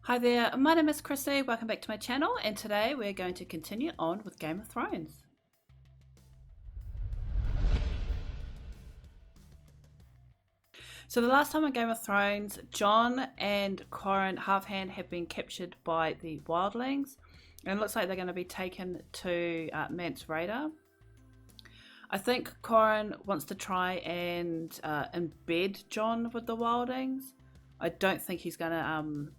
Hi there, my name is Chrissy, welcome back to my channel, and today we're going to continue on with Game of Thrones. So the last time on Game of Thrones, Jon and Qhorin Halfhand have been captured by the wildlings, and it looks like they're going to be taken to Mance Rayder. I think Qhorin wants to try and embed Jon with the wildlings. I don't think he's going to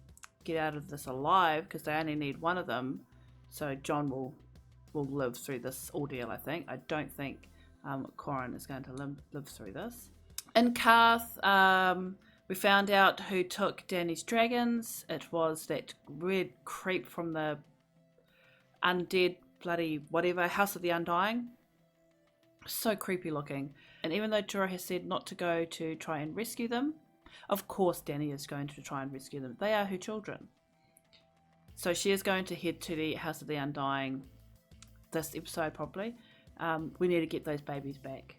get out of this alive because they only need one of them, so Jon will live through this ordeal. I don't think Qhorin is going to live through this. In Karth, we found out who took Dany's dragons. It was that red creep from the undead bloody whatever House of the Undying. So creepy looking. And even though Jorah has said not to go to try and rescue them, of course Dany is going to try and rescue them. They are her children. So she is going to head to the House of the Undying this episode probably. We need to get those babies back.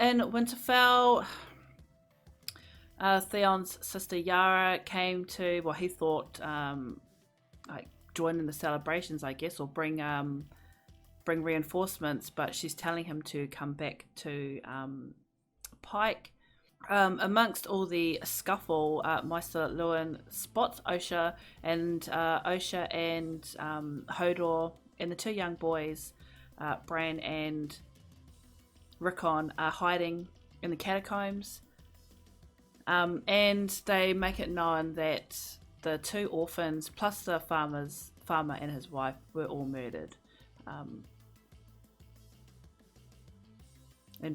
In Winterfell, Theon's sister Yara came to, well, he thought like join in the celebrations, I guess, or bring reinforcements, but she's telling him to come back to Pike. Amongst all the scuffle, Maester Luwin spots Osha and Hodor and the two young boys, Bran and Rickon, are hiding in the catacombs, and they make it known that the two orphans plus the farmer and his wife were all murdered, and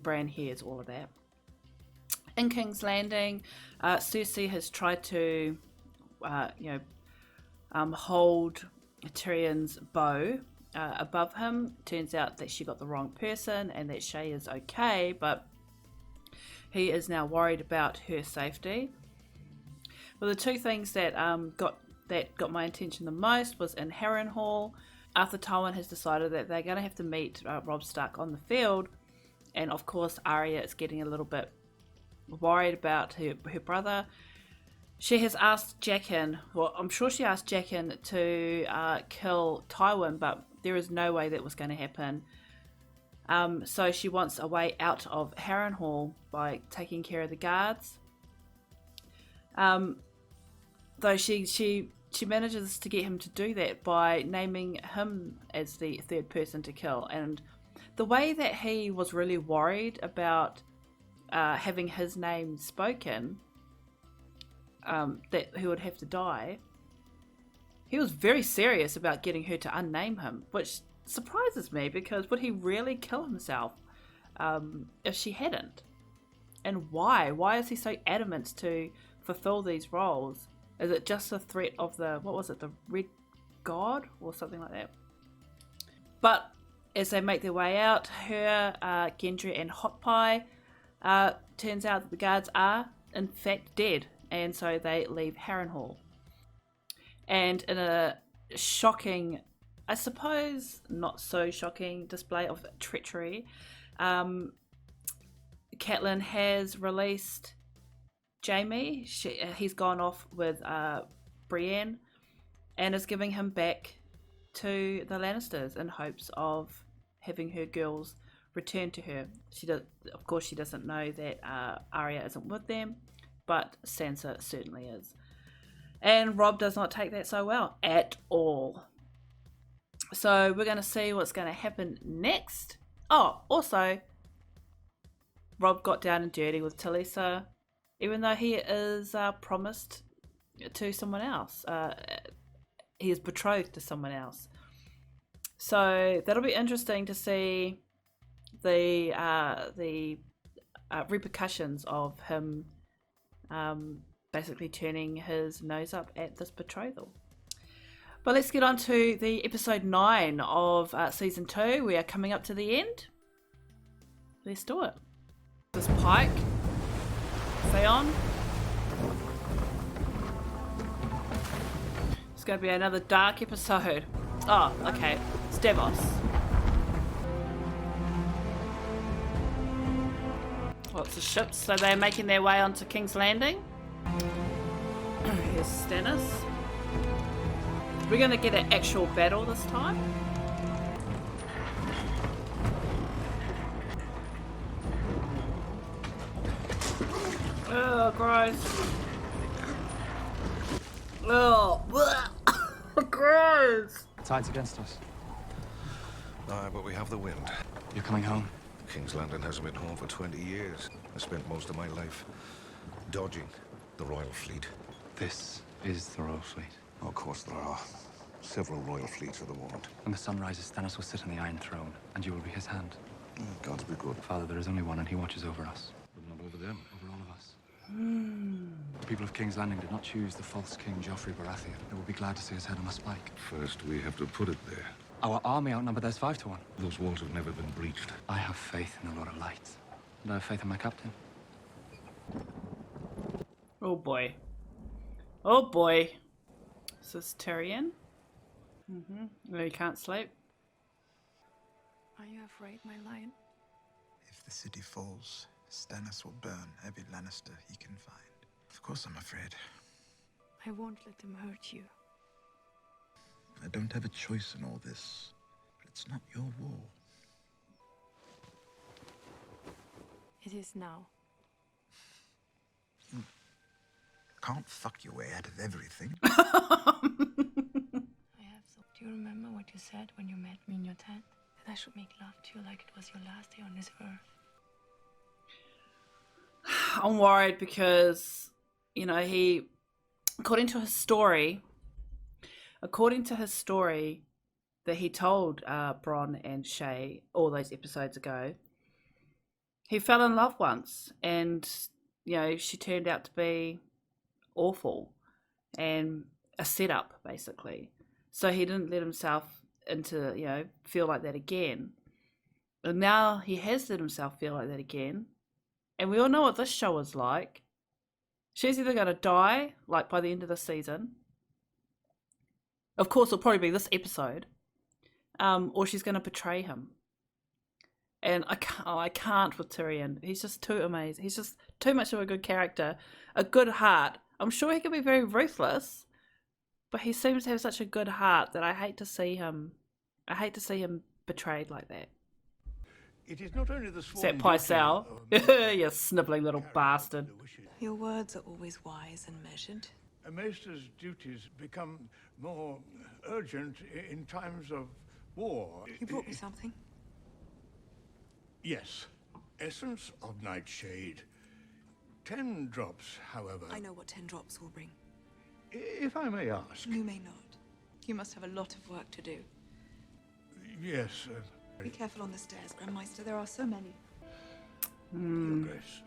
Bran hears all of that. In King's Landing, Cersei has tried to hold Tyrion's bow above him. Turns out that she got the wrong person and that Shae is okay, but he is now worried about her safety. Well, the two things that got my attention the most was in Harrenhal. Arthur Tywin has decided that they're going to have to meet Robb Stark on the field, and of course Arya is getting a little bit worried about her brother. She has asked Jaqen, well, I'm sure she asked Jaqen to kill Tywin, but there is no way that was going to happen. So she wants a way out of Harrenhal by taking care of the guards. Though she manages to get him to do that by naming him as the third person to kill. And the way that he was really worried about having his name spoken, that he would have to die, he was very serious about getting her to unname him, which surprises me, because would he really kill himself if she hadn't? And why is he so adamant to fulfill these roles? Is it just the threat of the Red God or something like that? But as they make their way out, her, Gendry and Hot Pie, turns out that the guards are in fact dead, and so they leave Harrenhal. And in a shocking, I suppose not so shocking, display of treachery, Catelyn has released Jaime. He's gone off with Brienne and is giving him back to the Lannisters in hopes of having her girls return to her. Of course, she doesn't know that Arya isn't with them, but Sansa certainly is. And Robb does not take that so well at all. So we're going to see what's going to happen next. Oh, also, Robb got down and dirty with Talisa, even though he is promised to someone else. He is betrothed to someone else. So that'll be interesting to see the repercussions of him basically turning his nose up at this betrothal. But let's get on to the episode 9 of season 2. We are coming up to the end. Let's do it. This Pike, Theon. It's going to be another dark episode. Oh, okay. It's Davos. Lots of ships, so they're making their way onto King's Landing. Here's Stannis. We're gonna get an actual battle this time. Oh, gross. Oh, gross. Tide's against us. Aye, but we have the wind. You're coming home. King's Landing hasn't been home for 20 years. I spent most of my life dodging the Royal Fleet. This is the Royal Fleet. Of course there are. Several Royal Fleets at the moment. When the sun rises, Stannis will sit on the Iron Throne, and you will be his hand. Gods be good. Father, there is only one, and he watches over us. But not over them. Over all of us. The people of King's Landing did not choose the false King Joffrey Baratheon. They will be glad to see his head on a spike. First, we have to put it there. Our army outnumbered theirs 5 to 1. Those walls have never been breached. I have faith in the Lord of Light. And I have faith in my captain. Oh boy. Oh boy. Is this Tyrion? No, you can't sleep. Are you afraid, my lion? If the city falls, Stannis will burn every Lannister he can find. Of course I'm afraid. I won't let them hurt you. I don't have a choice in all this. But it's not your war. It is now. You can't fuck your way out of everything. I have so. Do you remember what you said when you met me in your tent? That I should make love to you like it was your last day on this earth. I'm worried because, you know, he, according to his story that he told Bronn and Shay all those episodes ago, he fell in love once, and, you know, she turned out to be awful and a setup, basically. So he didn't let himself into, you know, feel like that again. And now he has let himself feel like that again. And we all know what this show is like. She's either going to die, like, by the end of the season. Of course, it'll probably be this episode. Or she's going to betray him. And I can't with Tyrion. He's just too amazing. He's just too much of a good character. A good heart. I'm sure he can be very ruthless. But he seems to have such a good heart that I hate to see him betrayed like that. It is not only the Is sworn that Pycelle? You snibbling little bastard. Your words are always wise and measured. a maester's duties become more urgent in times of war. You brought me something? Yes. Essence of Nightshade. 10 drops, however. I know what 10 drops will bring. If I may ask. You may not. You must have a lot of work to do. Yes. Be careful on the stairs, Grandmeister. There are so many. Your Grace.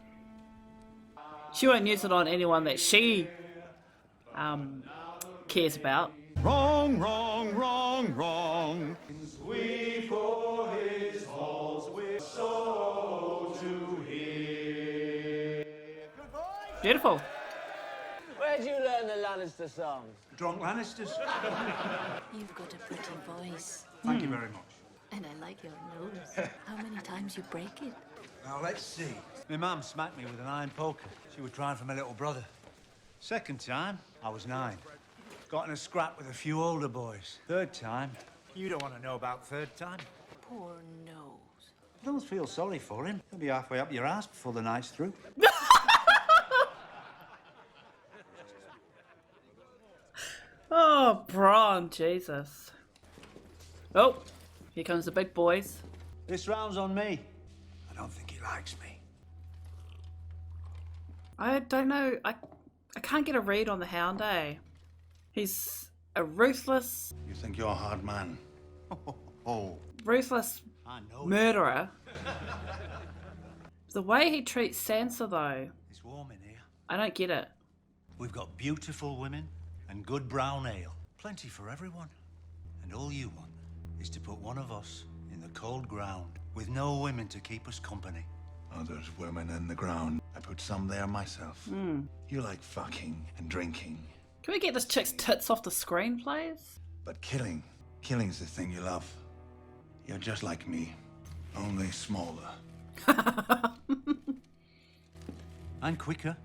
She won't use it on anyone that she cares about. Wrong, wrong, wrong, wrong. Sweet for his halls with soul to hear. Beautiful. Where'd you learn the Lannister songs? Drunk Lannisters. You've got a pretty voice. Thank you very much. And I like your nose. How many times you break it? Now let's see. My mum smacked me with an iron poker. She was trying for my little brother. Second time, I was 9. Got in a scrap with a few older boys. Third time, you don't want to know about third time. Poor nose. Don't feel sorry for him. He'll be halfway up your ass before the night's through. Oh, Bronn, Jesus. Oh, here comes the big boys. This round's on me. I don't think he likes me. I don't know. I can't get a read on the Hound, eh? He's a ruthless, You think you're a hard man? Oh, ruthless I know. murderer. The way he treats Sansa, though, It's warm in here. I don't get it. We've got beautiful women and good brown ale. Plenty for everyone. And all you want is to put one of us in the cold ground with no women to keep us company. Oh, there's women in the ground. I put some there myself. You like fucking and drinking. Can we get this chick's tits off the screen, please? But killing's the thing you love. You're just like me, only smaller. And quicker.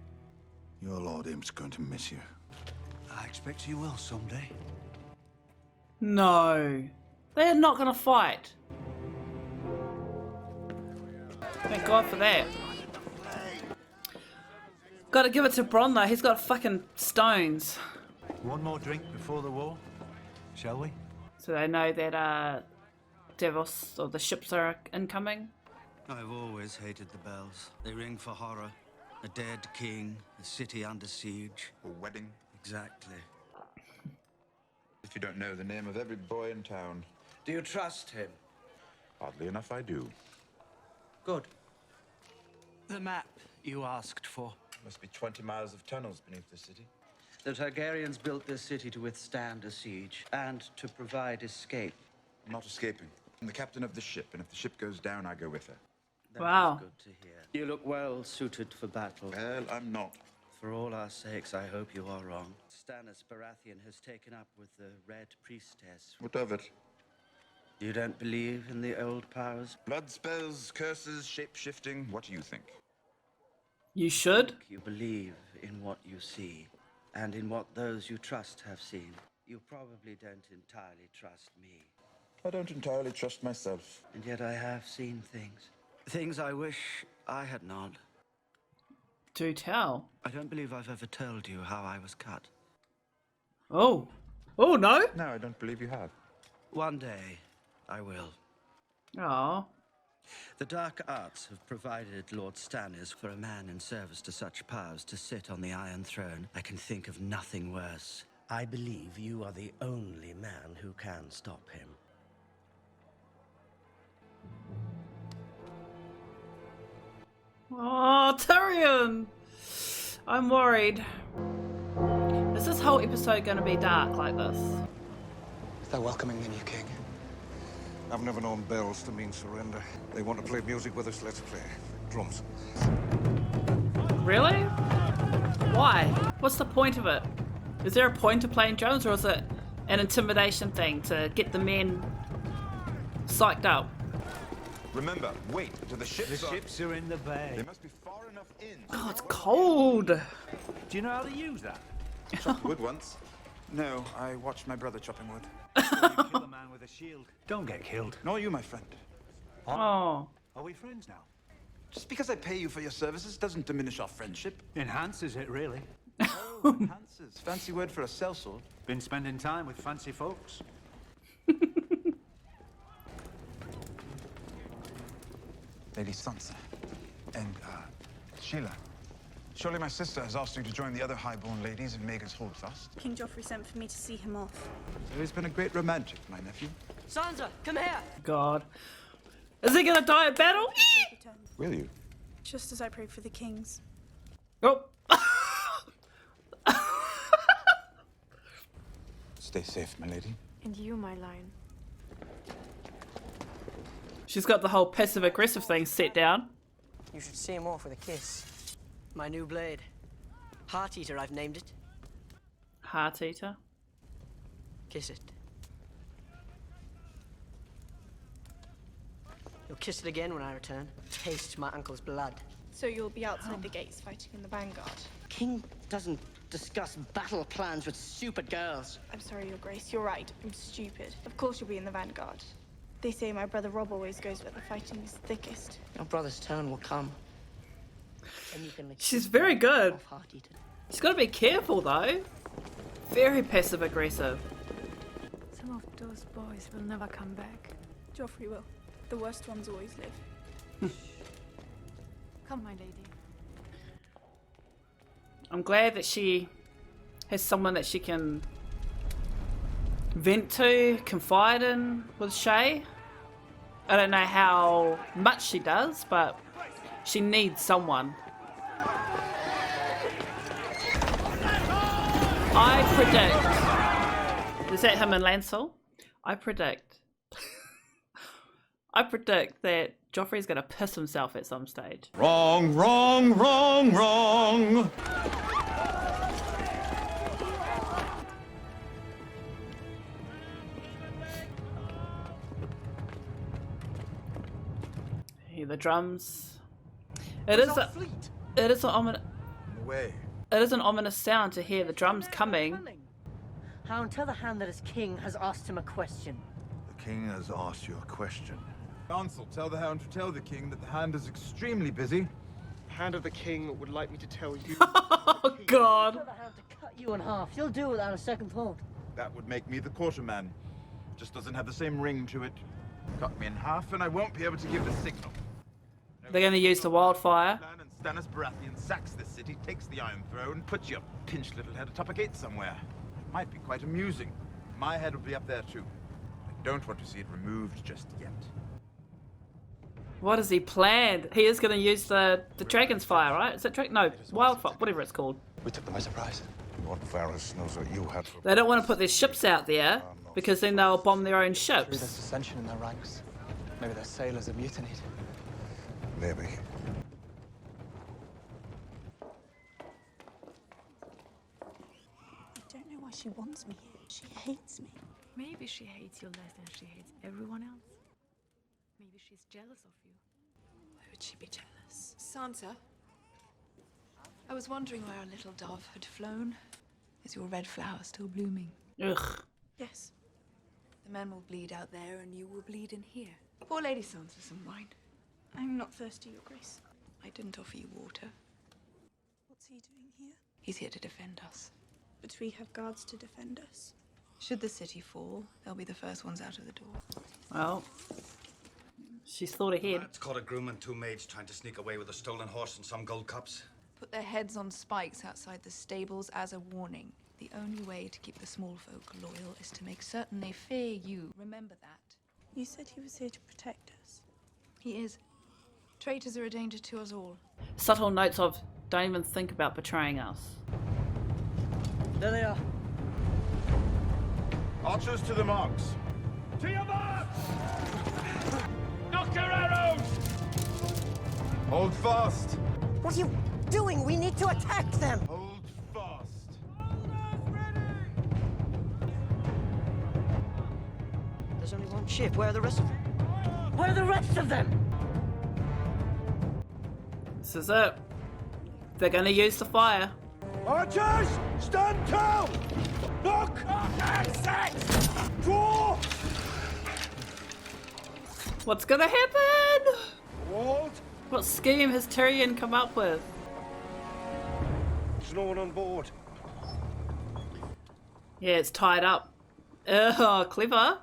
Your Lord Imp's going to miss you. I expect you will someday. No. They're not gonna fight. Thank God for that. Gotta give it to Bronn though, he's got fucking stones. One more drink before the war, shall we? So they know that Davos or the ships are incoming. I've always hated the bells. They ring for horror. A dead king, a city under siege. A wedding. Exactly. If you don't know the name of every boy in town. Do you trust him? Oddly enough, I do. Good. The map you asked for. Must be 20 miles of tunnels beneath the city. The Targaryens built this city to withstand a siege and to provide escape. I'm not escaping. I'm the captain of the ship, and if the ship goes down, I go with her. That Wow. is good to hear. You look well suited for battle. Well, I'm not. For all our sakes, I hope you are wrong. Stannis Baratheon has taken up with the Red Priestess. What of it? You don't believe in the old powers? Blood spells, curses, shape-shifting. What do you think? You should. You believe in what you see, and in what those you trust have seen. You probably don't entirely trust me. I don't entirely trust myself. And yet I have seen things. Things I wish I had not. Do tell. I don't believe I've ever told you how I was cut. Oh. Oh no. No, I don't believe you have. One day, I will. Oh. The dark arts have provided Lord Stannis for a man in service to such powers to sit on the Iron Throne. I can think of nothing worse. I believe you are the only man who can stop him. Oh, Tyrion! I'm worried. Is this whole episode gonna be dark like this? They're welcoming the new king. I've never known bells to mean surrender. They want to play music with us, let's play. Drums. Really? Why? What's the point of it? Is there a point to playing drums, or is it an intimidation thing to get the men psyched up? Remember, wait till the ships The ships are in the bay. They must be far enough in. Oh, it's cold. Do you know how to use that? Chopped wood once. No, I watched my brother chopping wood. You kill a man with a shield. Don't get killed. Nor you, my friend. Oh. Are we friends now? Just because I pay you for your services doesn't diminish our friendship. Enhances it, really. Oh, enhances. Fancy word for a sellsword. Been spending time with fancy folks. Lady Sansa. And, Sheila. Surely my sister has asked you to join the other highborn ladies in Maegor's Holdfast. King Joffrey sent for me to see him off. So he's been a great romantic, my nephew. Sansa, come here! God. Is he gonna die at battle? Will you? Just as I prayed for the kings. Oh. Stay safe, my lady. And you, my lion. She's got the whole passive aggressive thing set down. You should see him off with a kiss. My new blade. Heart Eater, I've named it. Heart eater. Kiss it. You'll kiss it again when I return. Taste my uncle's blood. So you'll be outside the gates fighting in the vanguard. King doesn't discuss battle plans with stupid girls. I'm sorry, Your Grace. You're right. I'm stupid. Of course you'll be in the vanguard. They say my brother Rob always goes where the fighting is thickest. Your brother's turn will come. And you can make She's very good. off Heart Eater. She's got to be careful though. Very passive aggressive. Some of those boys will never come back. Joffrey will. The worst ones always live. Come, my lady. I'm glad that she has someone that she can vent to, confide in with Shay. I don't know how much she does, but she needs someone. I predict. Is that him and Lancel? I predict that Joffrey's gonna piss himself at some stage. Wrong, wrong, wrong, wrong. Hear the drums. It is an ominous. Away. It is an ominous sound to hear the drums coming. Hound, tell the Hand that his king has asked him a question. The king has asked you a question. Council, tell the Hound to tell the king that the Hand is extremely busy. Hand of the king would like me to tell you. Oh God. Tell the Hound to cut you in half. You'll do without a second thought. That would make me the quarterman. Just doesn't have the same ring to it. Cut me in half and I won't be able to give the signal. They're going to use the wildfire. And Stannis Baratheon sacks this city, takes the Iron Throne, puts your pinched little head atop a gate somewhere. It might be quite amusing. My head will be up there too. I don't want to see it removed just yet. What has he planned? He is going to use the dragon's fire, right? Is that dragon? No, wildfire, whatever it's called. We took them by surprise. Lord Varys knows what you had for... They don't want to put their ships out there because then they'll bomb their own There's ships. dissension in their ranks. Maybe their sailors have mutinied. Maybe. I don't know why she wants me here. She hates me. Maybe she hates you less than she hates everyone else. Maybe she's jealous of you. Why would she be jealous? Sansa, I was wondering where our little dove had flown. Is your red flower still blooming? Ugh. Yes. The men will bleed out there and you will bleed in here. Pour Lady Sansa some wine. I'm not thirsty, Your Grace. I didn't offer you water. What's he doing here? He's here to defend us. But we have guards to defend us. Should the city fall, they'll be the first ones out of the door. Well, she's thought ahead. It's caught a groom and two maids trying to sneak away with a stolen horse and some gold cups. Put their heads on spikes outside the stables as a warning. The only way to keep the small folk loyal is to make certain they fear you. Remember that. You said he was here to protect us. He is. Traitors are a danger to us all. Subtle notes of don't even think about betraying us. There they are. Archers to the marks. To your marks! Knock your arrows! Hold fast. What are you doing? We need to attack them. Hold fast. There's only one ship. Where are the rest of them? Where are the rest of them? This is it. They're going to use the fire. Archers, stand tall! Look! Set! Draw! What's going to happen? Hold! What scheme has Tyrion come up with? There's no one on board. Yeah, it's tied up. Oh, clever.